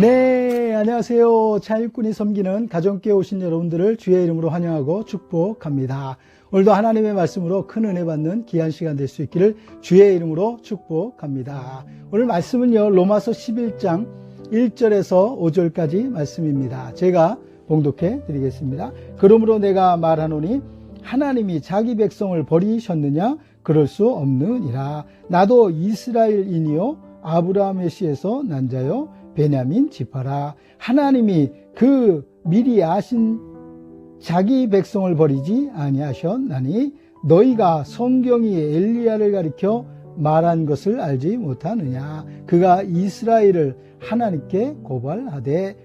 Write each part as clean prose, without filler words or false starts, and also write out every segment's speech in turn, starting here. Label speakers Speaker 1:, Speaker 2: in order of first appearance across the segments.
Speaker 1: 네, 안녕하세요. 자유꾼이 섬기는 가정교회 오신 여러분들을 주의 이름으로 환영하고 축복합니다. 오늘도 하나님의 말씀으로 큰 은혜 받는 귀한 시간 될 수 있기를 주의 이름으로 축복합니다. 오늘 말씀은요, 로마서 11장 1절에서 5절까지 말씀입니다. 제가 봉독해 드리겠습니다. 그러므로 내가 말하노니 하나님이 자기 백성을 버리셨느냐? 그럴 수 없느니라. 나도 이스라엘인이요 아브라함의 씨에서 난 자요 베냐민 지파라. 하나님이 그 미리 아신 자기 백성을 버리지 아니하셨나니 너희가 성경이 엘리야를 가리켜 말한 것을 알지 못하느냐. 그가 이스라엘을 하나님께 고발하되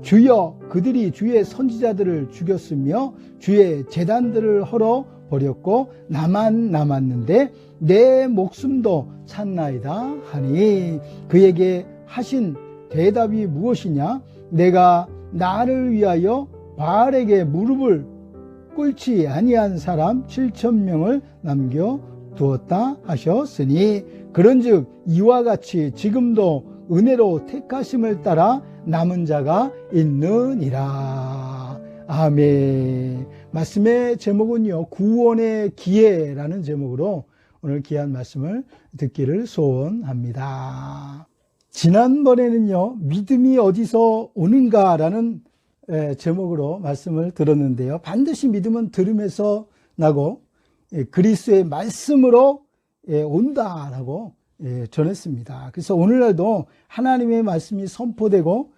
Speaker 1: 주여 그들이 주의 선지자들을 죽였으며 주의 제단들을 헐어 버렸고 나만 남았는데 내 목숨도 찾나이다 하니 그에게 하신 대답이 무엇이냐? 내가 나를 위하여 바알에게 무릎을 꿇지 아니한 사람 7,000명을 남겨두었다 하셨으니 그런즉 이와 같이 지금도 은혜로 택하심을 따라 남은 자가 있느니라. 아멘. 말씀의 제목은요, 구원의 기회라는 제목으로 오늘 귀한 말씀을 듣기를 소원합니다. 지난번에는요, 믿음이 어디서 오는가라는 제목으로 말씀을 들었는데요. 반드시 믿음은 들음에서 나고 그리스도의 말씀으로 온다라고 전했습니다. 그래서 오늘날도 하나님의 말씀이 선포되고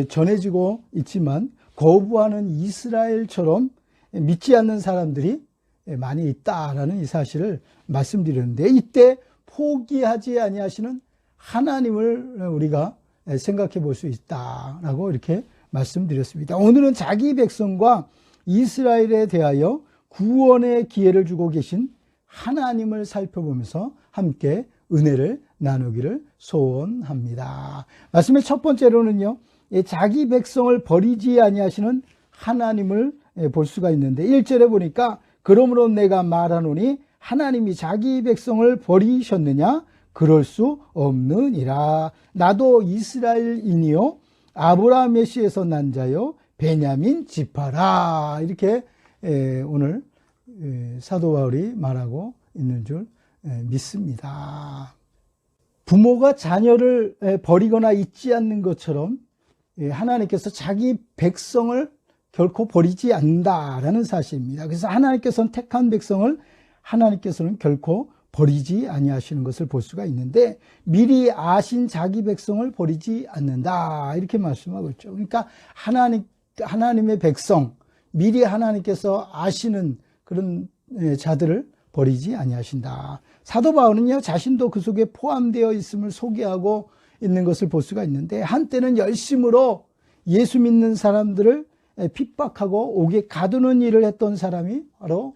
Speaker 1: 전해지고 있지만 거부하는 이스라엘처럼 믿지 않는 사람들이 많이 있다라는 이 사실을 말씀드렸는데, 이때 포기하지 아니하시는 하나님을 우리가 생각해 볼 수 있다라고 이렇게 말씀드렸습니다. 오늘은 자기 백성과 이스라엘에 대하여 구원의 기회를 주고 계신 하나님을 살펴보면서 함께 은혜를 나누기를 소원합니다. 말씀의 첫 번째로는요, 자기 백성을 버리지 아니하시는 하나님을 볼 수가 있는데 1절에 보니까 그러므로 내가 말하노니 하나님이 자기 백성을 버리셨느냐? 그럴 수 없느니라. 나도 이스라엘인이요 아브라함의 씨에서 난 자요 베냐민 지파라. 이렇게 오늘 사도 바울이 말하고 있는 줄 믿습니다. 부모가 자녀를 버리거나 잊지 않는 것처럼 하나님께서 자기 백성을 결코 버리지 않는다라는 사실입니다. 그래서 하나님께서는 택한 백성을 하나님께서는 결코 버리지 아니하시는 것을 볼 수가 있는데, 미리 아신 자기 백성을 버리지 않는다 이렇게 말씀하고 있죠. 그러니까 하나님의 백성, 미리 하나님께서 아시는 그런 자들을 버리지 아니하신다. 사도 바울은요, 자신도 그 속에 포함되어 있음을 소개하고 있는 것을 볼 수가 있는데, 한때는 열심으로 예수 믿는 사람들을 핍박하고 옥에 가두는 일을 했던 사람이 바로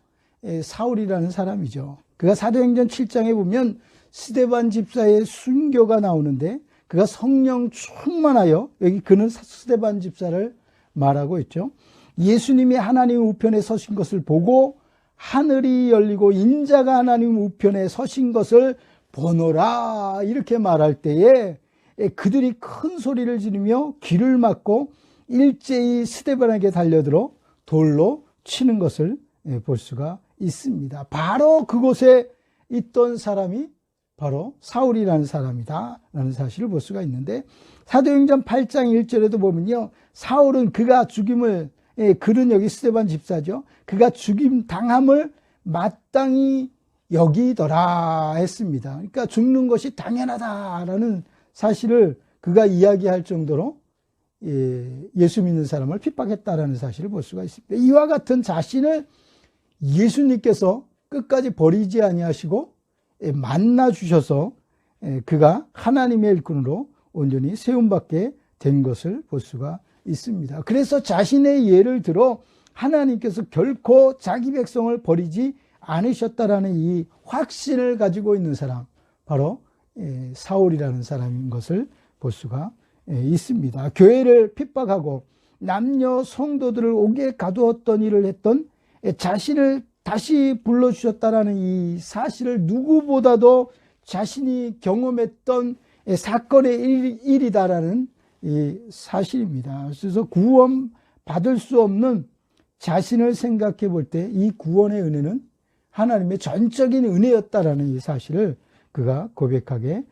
Speaker 1: 사울이라는 사람이죠. 그가 사도행전 7장에 보면 스데반 집사의 순교가 나오는데, 그가 성령 충만하여, 여기 그는 스데반 집사를 말하고 있죠. 예수님이 하나님 우편에 서신 것을 보고 하늘이 열리고 인자가 하나님 우편에 서신 것을 보노라 이렇게 말할 때에 그들이 큰 소리를 지르며 귀를 막고 일제히 스데반에게 달려들어 돌로 치는 것을 볼 수가 있습니다. 바로 그곳에 있던 사람이 바로 사울이라는 사람이다 라는 사실을 볼 수가 있는데, 사도행전 8장 1절에도 보면요, 사울은 그가 죽임을, 그는 여기 스데반 집사죠, 그가 죽임 당함을 마땅히 여기더라 했습니다. 그러니까 죽는 것이 당연하다라는 사실을 그가 이야기할 정도로 예수 믿는 사람을 핍박했다라는 사실을 볼 수가 있습니다. 이와 같은 자신을 예수님께서 끝까지 버리지 아니하시고 만나 주셔서 그가 하나님의 일꾼으로 온전히 세움받게 된 것을 볼 수가 있습니다. 그래서 자신의 예를 들어 하나님께서 결코 자기 백성을 버리지 않으셨다라는 이 확신을 가지고 있는 사람, 바로 사울이라는 사람인 것을 볼 수가 있습니다. 교회를 핍박하고 남녀 성도들을 옥에 가두었던 일을 했던 자신을 다시 불러주셨다라는 이 사실을 누구보다도 자신이 경험했던 사건의 일이다라는 이 사실입니다. 그래서 구원 받을 수 없는 자신을 생각해 볼 때 이 구원의 은혜는 하나님의 전적인 은혜였다라는 이 사실을 그가 고백하게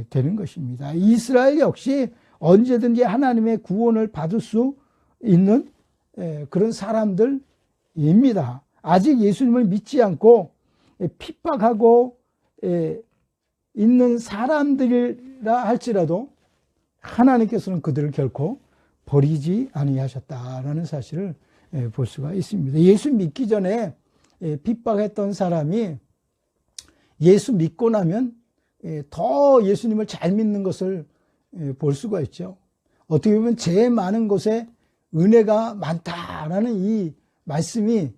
Speaker 1: 되는 것입니다. 이스라엘 역시 언제든지 하나님의 구원을 받을 수 있는 그런 사람들입니다. 아직 예수님을 믿지 않고 핍박하고 있는 사람들이라 할지라도 하나님께서는 그들을 결코 버리지 아니하셨다라는 사실을 볼 수가 있습니다. 예수 믿기 전에 핍박했던 사람이 예수 믿고 나면 더 예수님을 잘 믿는 것을 볼 수가 있죠. 어떻게 보면 죄 많은 곳에 은혜가 많다라는 이 말씀이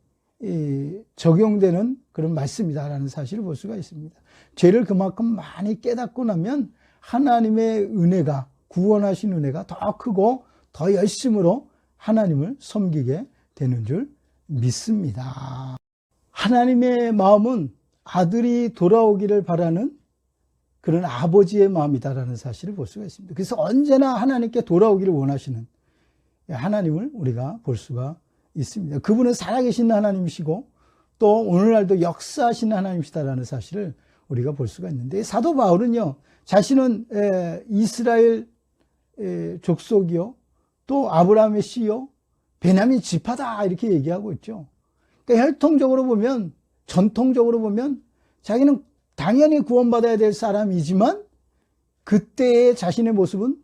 Speaker 1: 적용되는 그런 말씀이다라는 사실을 볼 수가 있습니다. 죄를 그만큼 많이 깨닫고 나면 하나님의 은혜가, 구원하신 은혜가 더 크고 더 열심으로 하나님을 섬기게 되는 줄 믿습니다. 하나님의 마음은 아들이 돌아오기를 바라는 그런 아버지의 마음이다라는 사실을 볼 수가 있습니다. 그래서 언제나 하나님께 돌아오기를 원하시는 하나님을 우리가 볼 수가 있습니다. 그분은 살아계신 하나님이시고 또 오늘날도 역사하시는 하나님이시다라는 사실을 우리가 볼 수가 있는데, 사도 바울은요, 자신은 이스라엘 족속이요, 또 아브라함의 씨요, 베냐민 지파다 이렇게 얘기하고 있죠. 그러니까 혈통적으로 보면, 전통적으로 보면 자기는 당연히 구원받아야 될 사람이지만 그때의 자신의 모습은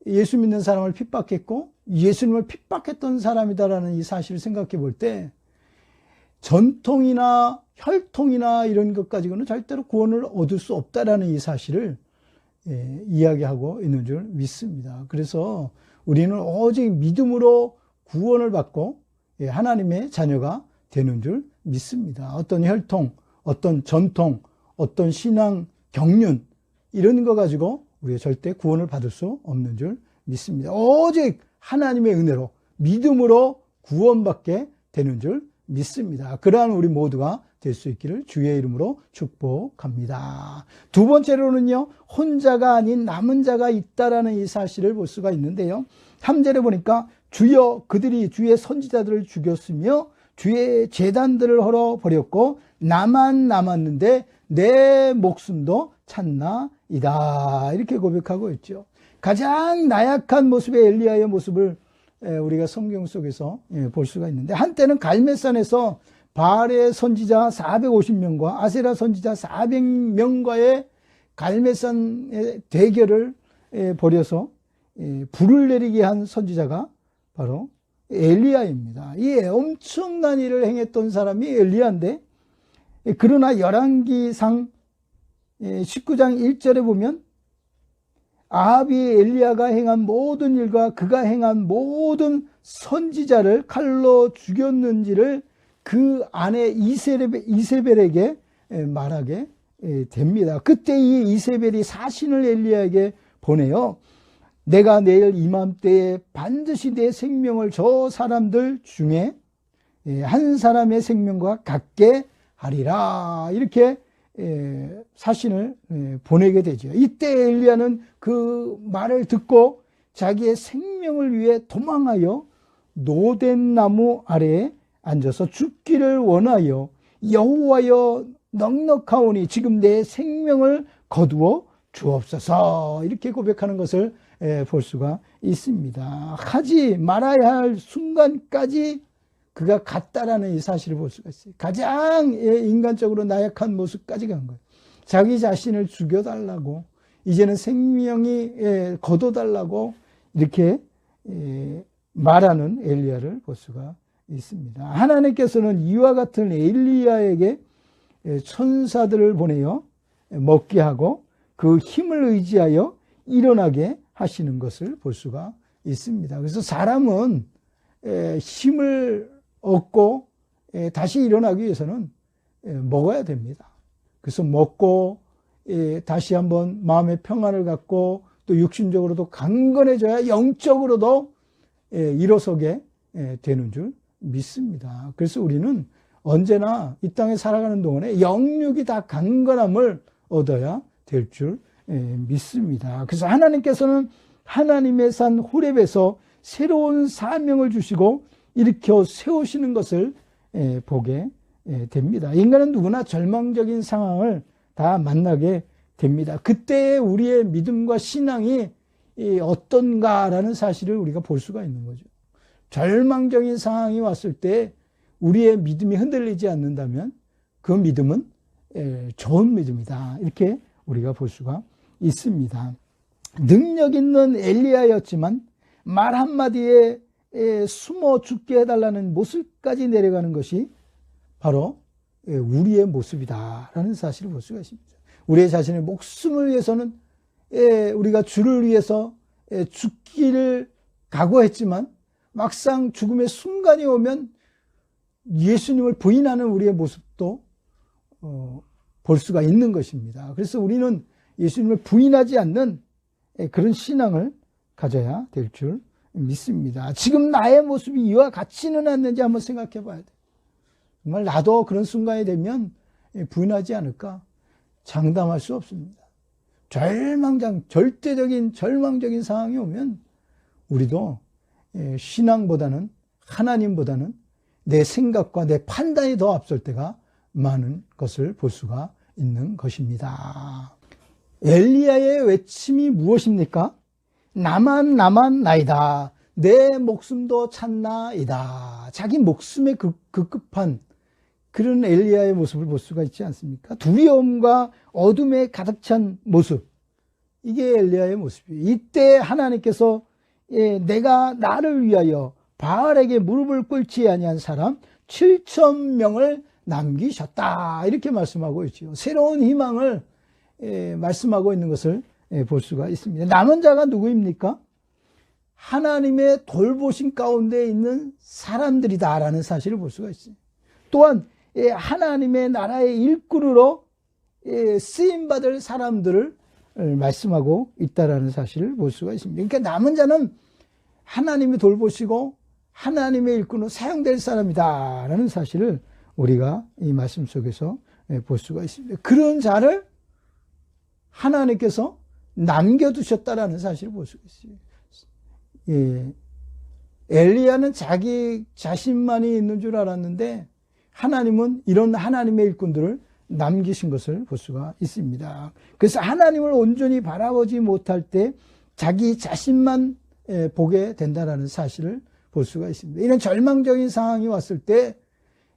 Speaker 1: 예수 믿는 사람을 핍박했고 예수님을 핍박했던 사람이다라는 이 사실을 생각해 볼 때, 전통이나 혈통이나 이런 것 가지고는 절대로 구원을 얻을 수 없다라는 이 사실을 이야기하고 있는 줄 믿습니다. 그래서 우리는 오직 믿음으로 구원을 받고 하나님의 자녀가 되는 줄 믿습니다. 어떤 혈통, 어떤 전통, 어떤 신앙 경륜 이런 거 가지고 우리가 절대 구원을 받을 수 없는 줄 믿습니다. 오직 하나님의 은혜로 믿음으로 구원받게 되는 줄 믿습니다. 그러한 우리 모두가 될 수 있기를 주의 이름으로 축복합니다. 두 번째로는요, 혼자가 아닌 남은 자가 있다라는 이 사실을 볼 수가 있는데요, 3절에 보니까 주여 그들이 주의 선지자들을 죽였으며 주의 제단들을 헐어버렸고 나만 남았는데 내 목숨도 찾나이다, 이렇게 고백하고 있죠. 가장 나약한 모습의 엘리야의 모습을 우리가 성경 속에서 볼 수가 있는데, 한때는 갈멜산에서 바알의 선지자 450명과 아세라 선지자 400명과의 갈멜산의 대결을 벌여서 불을 내리게 한 선지자가 바로 엘리야입니다. 이 엄청난 일을 행했던 사람이 엘리야인데, 그러나 열왕기상 19장 1절에 보면 아합이 엘리야가 행한 모든 일과 그가 행한 모든 선지자를 칼로 죽였는지를 그 아내 이세벨에게 말하게 됩니다. 그때 이 이세벨이 사신을 엘리야에게 보내요. 내가 내일 이맘때에 반드시 내 생명을 저 사람들 중에 한 사람의 생명과 같게 하리라, 이렇게 사신을 보내게 되죠. 이때 엘리야는 그 말을 듣고 자기의 생명을 위해 도망하여 노된 나무 아래에 앉아서 죽기를 원하여 여호와여 넉넉하오니 지금 내 생명을 거두어 주옵소서, 이렇게 고백하는 것을 볼 수가 있습니다. 하지 말아야 할 순간까지 그가 갔다라는 이 사실을 볼 수가 있어요. 가장 인간적으로 나약한 모습까지 간 거예요. 자기 자신을 죽여달라고, 이제는 생명이 거둬달라고 이렇게 말하는 엘리야를 볼 수가 있습니다. 하나님께서는 이와 같은 엘리야에게 천사들을 보내어 먹게 하고 그 힘을 의지하여 일어나게 하시는 것을 볼 수가 있습니다. 그래서 사람은 힘을 얻고 다시 일어나기 위해서는 먹어야 됩니다. 그래서 먹고 다시 한번 마음의 평안을 갖고 또 육신적으로도 강건해져야 영적으로도 일어서게 되는 줄 믿습니다. 그래서 우리는 언제나 이 땅에 살아가는 동안에 영육이 다 강건함을 얻어야 될 줄 믿습니다. 그래서 하나님께서는 하나님의 산 호렙에서 새로운 사명을 주시고 일으켜 세우시는 것을 보게 됩니다. 인간은 누구나 절망적인 상황을 다 만나게 됩니다. 그때 우리의 믿음과 신앙이 어떤가라는 사실을 우리가 볼 수가 있는 거죠. 절망적인 상황이 왔을 때 우리의 믿음이 흔들리지 않는다면 그 믿음은 좋은 믿음이다. 이렇게 우리가 볼 수가 있습니다. 능력 있는 엘리야였지만 말 한마디에 숨어 죽게 해달라는 모습까지 내려가는 것이 바로 우리의 모습이다라는 사실을 볼 수가 있습니다. 우리의 자신의 목숨을 위해서는 우리가 주를 위해서 죽기를 각오했지만 막상 죽음의 순간이 오면 예수님을 부인하는 우리의 모습도 볼 수가 있는 것입니다. 그래서 우리는 예수님을 부인하지 않는 그런 신앙을 가져야 될 줄 믿습니다. 지금 나의 모습이 이와 같지는 않는지 한번 생각해 봐야 돼요. 정말 나도 그런 순간이 되면 부인하지 않을까 장담할 수 없습니다. 절대적인 절망적인 상황이 오면 우리도 신앙보다는 하나님보다는 내 생각과 내 판단이 더 앞설 때가 많은 것을 볼 수가 있는 것입니다. 엘리야의 외침이 무엇입니까? 나만 나이다. 내 목숨도 찾나이다. 자기 목숨에 급급한 그런 엘리야의 모습을 볼 수가 있지 않습니까? 두려움과 어둠에 가득 찬 모습. 이게 엘리야의 모습이에요. 이때 하나님께서 내가 나를 위하여 바알에게 무릎을 꿇지 아니한 사람 7,000명을 남기셨다. 이렇게 말씀하고 있죠. 새로운 희망을 말씀하고 있는 것을 볼 수가 있습니다. 남은 자가 누구입니까? 하나님의 돌보심 가운데 있는 사람들이다라는 사실을 볼 수가 있어요. 또한 하나님의 나라의 일꾼으로 쓰임받을 사람들을 말씀하고 있다라는 사실을 볼 수가 있습니다. 그러니까 남은 자는 하나님이 돌보시고 하나님의 일꾼으로 사용될 사람이다라는 사실을 우리가 이 말씀 속에서 볼 수가 있습니다. 그런 자를 하나님께서 남겨두셨다라는 사실을 볼 수가 있어요. 엘리야는 자기 자신만이 있는 줄 알았는데 하나님은 이런 하나님의 일꾼들을 남기신 것을 볼 수가 있습니다. 그래서 하나님을 온전히 바라보지 못할 때 자기 자신만 보게 된다는 사실을 볼 수가 있습니다. 이런 절망적인 상황이 왔을 때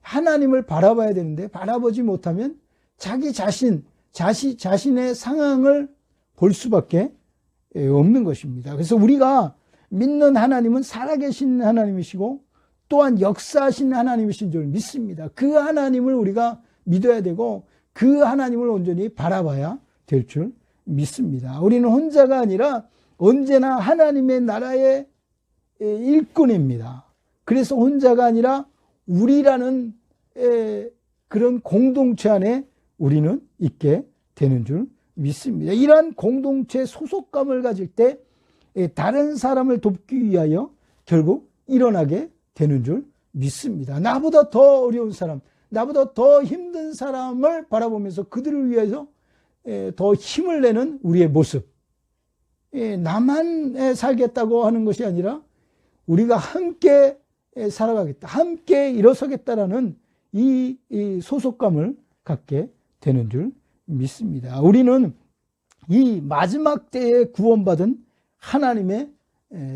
Speaker 1: 하나님을 바라봐야 되는데 바라보지 못하면 자기 자신의 상황을 볼 수밖에 없는 것입니다. 그래서 우리가 믿는 하나님은 살아계신 하나님이시고 또한 역사하신 하나님이신 줄 믿습니다. 그 하나님을 우리가 믿어야 되고 그 하나님을 온전히 바라봐야 될 줄 믿습니다. 우리는 혼자가 아니라 언제나 하나님의 나라의 일꾼입니다. 그래서 혼자가 아니라 우리라는 그런 공동체 안에 우리는 있게 되는 줄 믿습니다. 이러한 공동체 소속감을 가질 때 다른 사람을 돕기 위하여 결국 일어나게 되는 줄 믿습니다. 나보다 더 어려운 사람, 나보다 더 힘든 사람을 바라보면서 그들을 위해서 더 힘을 내는 우리의 모습. 나만 살겠다고 하는 것이 아니라 우리가 함께 살아가겠다, 함께 일어서겠다라는 이 소속감을 갖게 되는 줄 믿습니다. 우리는 이 마지막 때에 구원받은 하나님의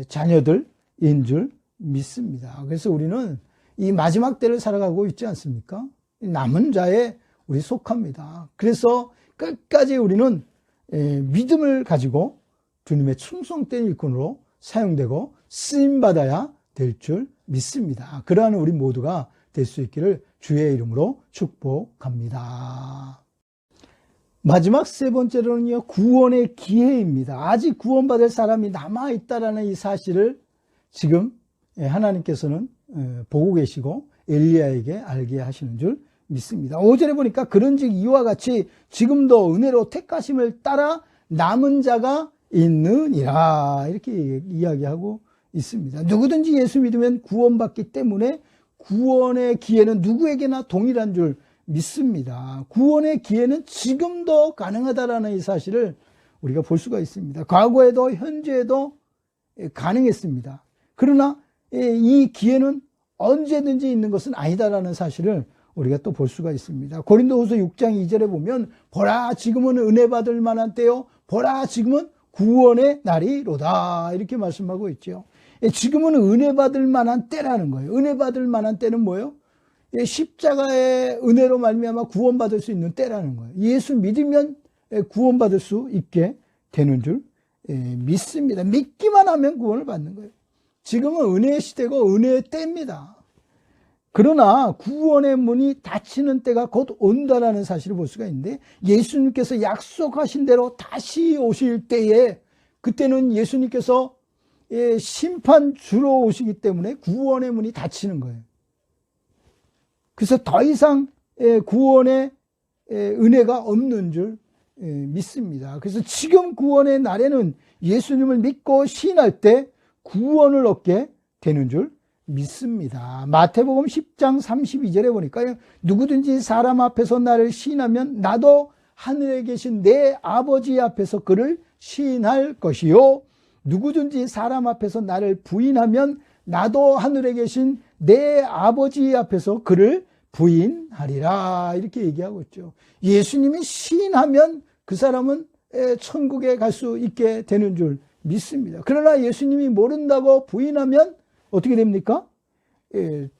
Speaker 1: 자녀들인 줄 믿습니다. 그래서 우리는 이 마지막 때를 살아가고 있지 않습니까? 남은 자에 우리 속합니다. 그래서 끝까지 우리는 믿음을 가지고 주님의 충성된 일꾼으로 사용되고 쓰임받아야 될 줄 믿습니다. 그러한 우리 모두가 될 수 있기를 주의 이름으로 축복합니다. 마지막 세 번째로는요, 구원의 기회입니다. 아직 구원받을 사람이 남아있다라는 이 사실을 지금 하나님께서는 보고 계시고 엘리야에게 알게 하시는 줄 믿습니다. 5절에 보니까 그런즉 이와 같이 지금도 은혜로 택하심을 따라 남은 자가 있느니라, 이렇게 이야기하고 있습니다. 누구든지 예수 믿으면 구원받기 때문에 구원의 기회는 누구에게나 동일한 줄 믿습니다. 구원의 기회는 지금도 가능하다라는 이 사실을 우리가 볼 수가 있습니다. 과거에도 현재에도 가능했습니다. 그러나 이 기회는 언제든지 있는 것은 아니다라는 사실을 우리가 또 볼 수가 있습니다. 고린도후서 6장 2절에 보면 보라 지금은 은혜 받을 만한 때요 보라 지금은 구원의 날이로다 이렇게 말씀하고 있죠. 지금은 은혜 받을 만한 때라는 거예요. 은혜 받을 만한 때는 뭐예요? 십자가의 은혜로 말미암아 구원받을 수 있는 때라는 거예요. 예수 믿으면 구원받을 수 있게 되는 줄 믿습니다. 믿기만 하면 구원을 받는 거예요. 지금은 은혜의 시대고 은혜의 때입니다. 그러나 구원의 문이 닫히는 때가 곧 온다라는 사실을 볼 수가 있는데 예수님께서 약속하신 대로 다시 오실 때에 그때는 예수님께서 심판 주러 오시기 때문에 구원의 문이 닫히는 거예요. 그래서 더 이상 구원의 은혜가 없는 줄 믿습니다. 그래서 지금 구원의 날에는 예수님을 믿고 시인할 때 구원을 얻게 되는 줄 믿습니다. 마태복음 10장 32절에 보니까 누구든지 사람 앞에서 나를 시인하면 나도 하늘에 계신 내 아버지 앞에서 그를 시인할 것이요 누구든지 사람 앞에서 나를 부인하면 나도 하늘에 계신 내 아버지 앞에서 그를 부인하리라 이렇게 얘기하고 있죠. 예수님이 시인하면 그 사람은 천국에 갈 수 있게 되는 줄 믿습니다. 그러나 예수님이 모른다고 부인하면 어떻게 됩니까?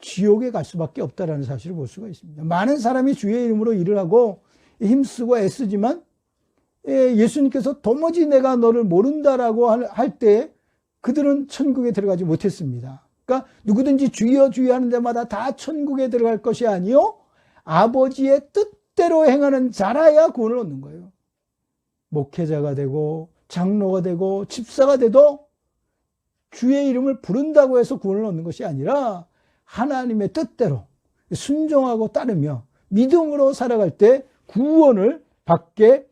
Speaker 1: 지옥에 갈 수밖에 없다는 사실을 볼 수가 있습니다. 많은 사람이 주의 이름으로 일을 하고 힘쓰고 애쓰지만 예수님께서 도무지 내가 너를 모른다라고 할 때 그들은 천국에 들어가지 못했습니다. 그러니까 누구든지 주여 주여 하는 데마다 다 천국에 들어갈 것이 아니요 아버지의 뜻대로 행하는 자라야 구원을 얻는 거예요. 목회자가 되고 장로가 되고 집사가 돼도 주의 이름을 부른다고 해서 구원을 얻는 것이 아니라 하나님의 뜻대로 순종하고 따르며 믿음으로 살아갈 때 구원을 받게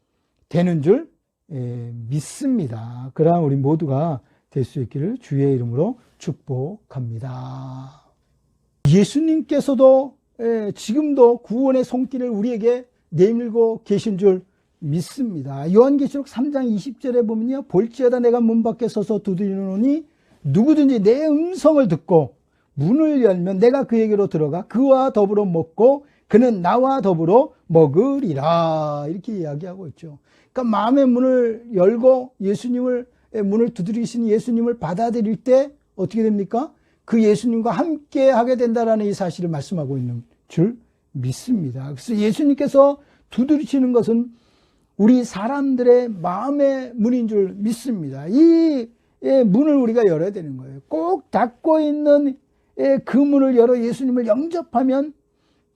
Speaker 1: 되는 줄 믿습니다. 그러한 우리 모두가 될 수 있기를 주의 이름으로 축복합니다. 예수님께서도 지금도 구원의 손길을 우리에게 내밀고 계신 줄 믿습니다. 요한계시록 3장 20절에 보면요. 볼지어다 내가 문 밖에 서서 두드리노니 누구든지 내 음성을 듣고 문을 열면 내가 그에게로 들어가 그와 더불어 먹고 그는 나와 더불어 먹으리라 이렇게 이야기하고 있죠. 그러니까 마음의 문을 열고 예수님을 문을 두드리신 예수님을 받아들일 때 어떻게 됩니까? 그 예수님과 함께 하게 된다라는 이 사실을 말씀하고 있는 줄 믿습니다. 그래서 예수님께서 두드리시는 것은 우리 사람들의 마음의 문인 줄 믿습니다. 이 문을 우리가 열어야 되는 거예요. 꼭 닫고 있는 그 문을 열어 예수님을 영접하면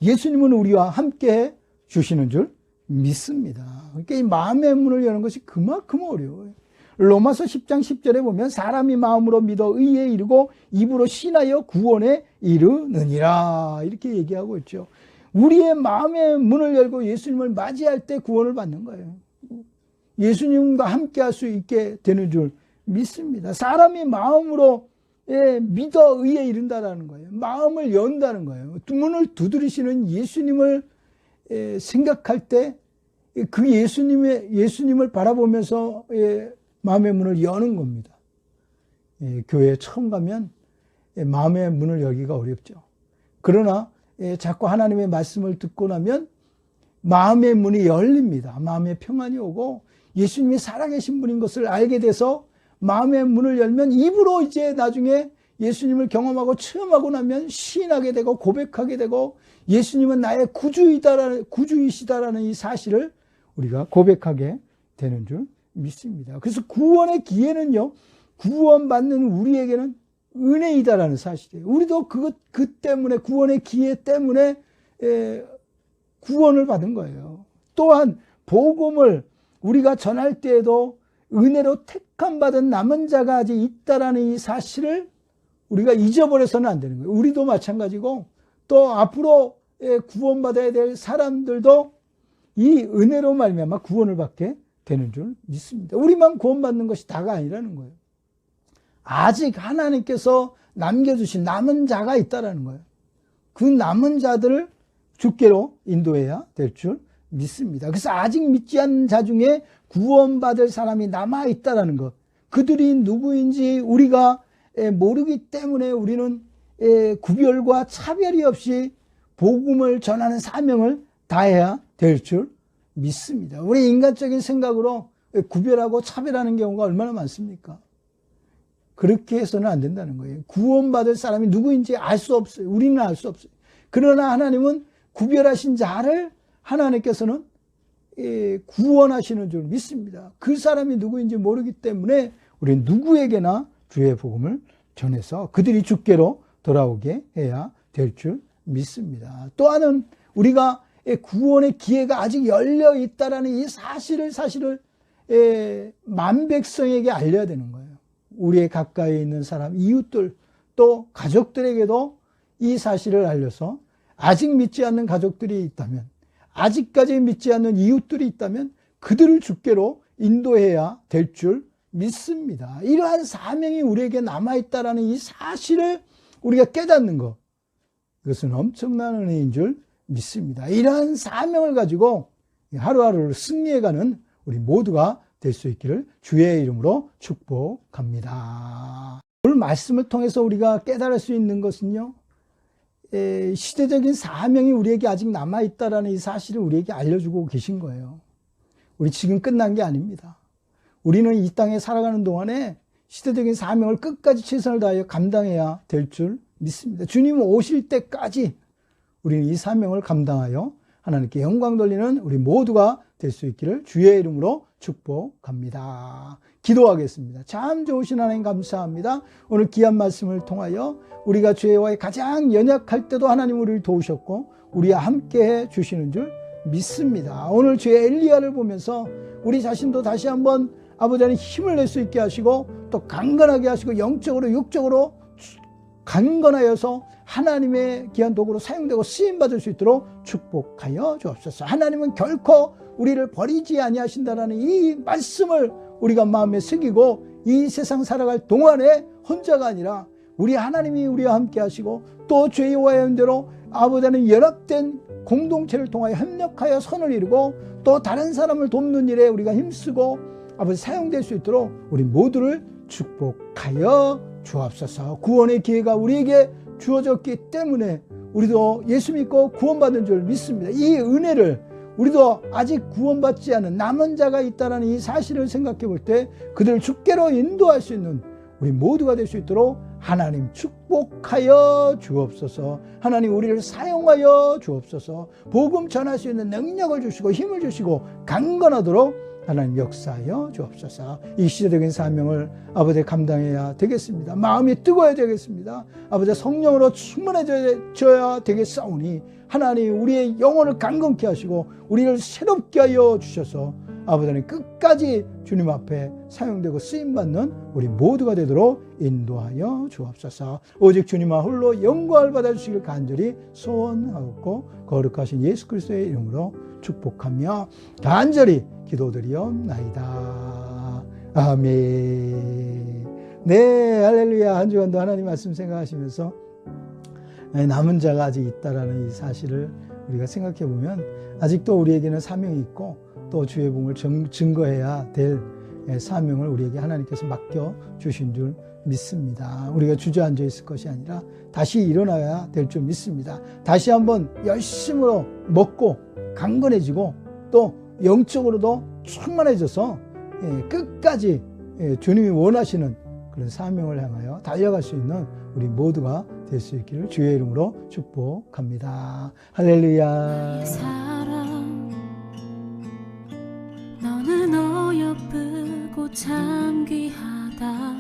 Speaker 1: 예수님은 우리와 함께 해 주시는 줄 믿습니다. 그러니까 이 마음의 문을 여는 것이 그만큼 어려워요. 로마서 10장 10절에 보면 사람이 마음으로 믿어 의에 이르고 입으로 신하여 구원에 이르느니라 이렇게 얘기하고 있죠. 우리의 마음의 문을 열고 예수님을 맞이할 때 구원을 받는 거예요. 예수님과 함께 할 수 있게 되는 줄 믿습니다. 사람이 마음으로 믿어 의에 이른다라는 거예요. 마음을 연다는 거예요. 문을 두드리시는 예수님을 생각할 때 그 예수님을 바라보면서 마음의 문을 여는 겁니다. 교회에 처음 가면 마음의 문을 열기가 어렵죠. 그러나 자꾸 하나님의 말씀을 듣고 나면 마음의 문이 열립니다. 마음의 평안이 오고 예수님이 살아계신 분인 것을 알게 돼서 마음의 문을 열면 입으로 이제 나중에 예수님을 경험하고 체험하고 나면 시인하게 되고 고백하게 되고 예수님은 나의 구주이시다라는 이 사실을 우리가 고백하게 되는 줄 믿습니다. 그래서 구원의 기회는요, 구원받는 우리에게는 은혜이다라는 사실이에요. 우리도 그 때문에 구원의 기회 때문에 구원을 받은 거예요. 또한 복음을 우리가 전할 때에도 은혜로 택함 받은 남은 자가 아직 있다라는 이 사실을 우리가 잊어버려서는 안 되는 거예요. 우리도 마찬가지고 또 앞으로 구원받아야 될 사람들도 이 은혜로 말미암아 구원을 받게 되는 줄 믿습니다. 우리만 구원받는 것이 다가 아니라는 거예요. 아직 하나님께서 남겨주신 남은 자가 있다라는 거예요. 그 남은 자들을 주께로 인도해야 될 줄 믿습니다. 그래서 아직 믿지 않는 자 중에 구원받을 사람이 남아있다라는 것, 그들이 누구인지 우리가 모르기 때문에 우리는 구별과 차별이 없이 복음을 전하는 사명을 다해야 될 줄 믿습니다. 우리 인간적인 생각으로 구별하고 차별하는 경우가 얼마나 많습니까? 그렇게 해서는 안 된다는 거예요. 구원받을 사람이 누구인지 알 수 없어요. 우리는 알 수 없어요. 그러나 하나님은 구별하신 자를 하나님께서는 구원하시는 줄 믿습니다. 그 사람이 누구인지 모르기 때문에 우리는 누구에게나 주의 복음을 전해서 그들이 주께로 돌아오게 해야 될 줄 믿습니다. 또한은 우리가 구원의 기회가 아직 열려 있다라는 이 사실을 만백성에게 알려야 되는 거예요. 우리의 가까이 있는 사람, 이웃들, 또 가족들에게도 이 사실을 알려서 아직 믿지 않는 가족들이 있다면, 아직까지 믿지 않는 이웃들이 있다면 그들을 주께로 인도해야 될 줄 믿습니다. 이러한 사명이 우리에게 남아있다는 이 사실을 우리가 깨닫는 것, 이것은 엄청난 은혜인 줄 믿습니다. 이러한 사명을 가지고 하루하루를 승리해가는 우리 모두가 될 수 있기를 주의 이름으로 축복합니다. 오늘 말씀을 통해서 우리가 깨달을 수 있는 것은요, 시대적인 사명이 우리에게 아직 남아있다는 이 사실을 우리에게 알려주고 계신 거예요. 우리 지금 끝난 게 아닙니다. 우리는 이 땅에 살아가는 동안에 시대적인 사명을 끝까지 최선을 다하여 감당해야 될 줄 믿습니다. 주님 오실 때까지 우리는 이 사명을 감당하여 하나님께 영광 돌리는 우리 모두가 될 수 있기를 주의 이름으로 축복합니다. 기도하겠습니다. 참 좋으신 하나님 감사합니다. 오늘 귀한 말씀을 통하여 우리가 죄와의 가장 연약할 때도 하나님 우리를 도우셨고 우리와 함께해 주시는 줄 믿습니다. 오늘 죄의 엘리야를 보면서 우리 자신도 다시 한번 아버지 하나님 힘을 낼 수 있게 하시고 또 강건하게 하시고 영적으로 육적으로 강건하여서 하나님의 귀한 도구로 사용되고 쓰임받을 수 있도록 축복하여 주옵소서. 하나님은 결코 우리를 버리지 아니하신다라는 이 말씀을 우리가 마음에 새기고 이 세상 살아갈 동안에 혼자가 아니라 우리 하나님이 우리와 함께 하시고 또 죄와 연대로 아버지는 연합된 공동체를 통하여 협력하여 선을 이루고 또 다른 사람을 돕는 일에 우리가 힘쓰고 아버지 사용될 수 있도록 우리 모두를 축복하여 주옵소서. 구원의 기회가 우리에게 주어졌기 때문에 우리도 예수 믿고 구원받은 줄 믿습니다. 이 은혜를 우리도 아직 구원받지 않은 남은 자가 있다는 이 사실을 생각해 볼 때 그들을 주께로 인도할 수 있는 우리 모두가 될 수 있도록 하나님 축복하여 주옵소서. 하나님 우리를 사용하여 주옵소서. 복음 전할 수 있는 능력을 주시고 힘을 주시고 강건하도록 하나님 역사하여 주옵소서. 이 시대적인 사명을 아버지 감당해야 되겠습니다. 마음이 뜨거워야 되겠습니다. 아버지 성령으로 충만해져야 되겠사오니 하나님 우리의 영혼을 강건케 하시고 우리를 새롭게 하여 주셔서 아버지 끝까지 주님 앞에 사용되고 쓰임받는 우리 모두가 되도록 인도하여 주옵소서. 오직 주님만 홀로 영광을 받아주시길 간절히 소원하옵고 거룩하신 예수 그리스도의 이름으로 축복하며 간절히 기도드리옵나이다. 아멘. 네, 할렐루야. 한 주간도 하나님 말씀 생각하시면서 남은 자가 아직 있다라는 이 사실을 우리가 생각해 보면 아직도 우리에게는 사명이 있고 또 주의 복음을 증거해야 될 사명을 우리에게 하나님께서 맡겨 주신 줄 믿습니다. 우리가 주저앉아 있을 것이 아니라 다시 일어나야 될 줄 믿습니다. 다시 한번 열심으로 먹고 강건해지고 또 영적으로도 충만해져서 끝까지 주님이 원하시는 그런 사명을 향하여 달려갈 수 있는 우리 모두가 될 수 있기를 주의 이름으로 축복합니다. 할렐루야.
Speaker 2: 사랑 너는 어여쁘고 참 귀하다.